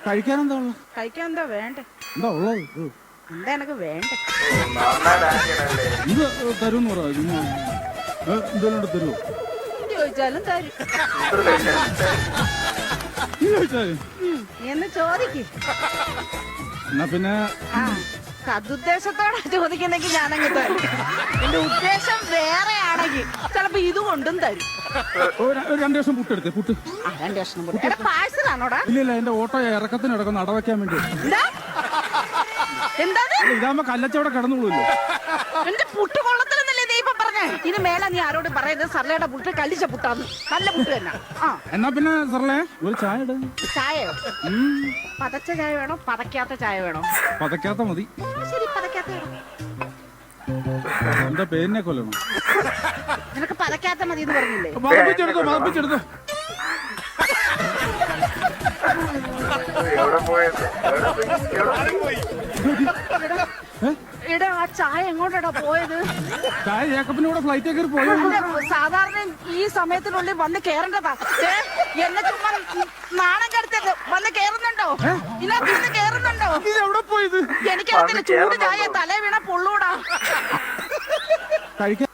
കഴിക്കാൻ എന്താ ഉള്ളത്? കഴിക്കാൻ എന്താ വേണ്ടേ? എന്താ ഉള്ളത്? എന്താ എനക്ക് വേണ്ടേ? ഇത് തരുമെന്ന് പറയാ. എന്തെങ്കിലും തരുമോ? ചോദിച്ചാലും തരും. നീ ചോദിച്ചാലും നീ എന്ന് ചോദിക്കും. എന്നാ പിന്നെ സതുദ്ദേശത്തോടെ ചോദിക്കുന്നെങ്കിൽ ഞാനങ്ങ് തരും. എന്റെ ഉദ്ദേശം വേറെ ആണെങ്കിൽ ചിലപ്പോ ഇത് കൊണ്ടും തരും. ഒരു 2 ദിവസം പുട്ടെടുത്തേ. പുട്ട് 2 കഷ്ണം പുട്ട്. പാഴ്സലാണോടാ? ഇല്ല, എന്റെ ഓട്ടോ ഇറക്കത്തിന് ഇടക്കം അടവയ്ക്കാൻ വേണ്ടി. എന്താ ഇതാകുമ്പോ കല്ലച്ചവിടെ കിടന്നുള്ളൂല്ലോ. എന്റെ പുട്ട് കൊള്ളത്തിലെന്നല്ലേ നീ ഇപ്പൊ പറഞ്ഞേ? ഇനി മേലെ നീ ആരോട് പറയുന്നത് സർലയുടെ പുട്ട് കല്ലിച്ച പുട്ടാന്ന്. നല്ല പുട്ട് തന്നെ. എന്നാ പിന്നെ സർലേ ഒരു ചായ ഇട. ചായയോ? പതച്ച ചായ വേണോ പതക്കാത്ത ചായ വേണോ? പതക്കാത്ത മതി. ശരി, പതക്കാത്ത. എന്താ പേരിനെ കൊല്ലണം? നിനക്ക് പതക്കാത്ത മതി എന്ന് പറഞ്ഞില്ലേ? മതപ്പിച്ചെടുത്തോ. എടാ, ആ ചായ എങ്ങോട്ടാ പോയത്? ചായ ജേക്കബിന്റെ കൂടെ ഫ്ലൈറ്റ് കയറി പോയോ? സാധാരണ ഈ സമയത്തിനുള്ളിൽ വന്ന് കേറേണ്ടതാ. എന്നെ ചുമ്മാ നാണം കെടുത്തത്. വന്ന് കേറുന്നുണ്ടോ? ഇതിനകത്ത് കേറുന്നുണ്ടോ? ഇത് എവിടെ പോയത്? എനിക്കറിയത്തില്ല. ചൂട് ചായ തലേ വീണ പൊള്ളൂടാ. കഴിക്കാൻ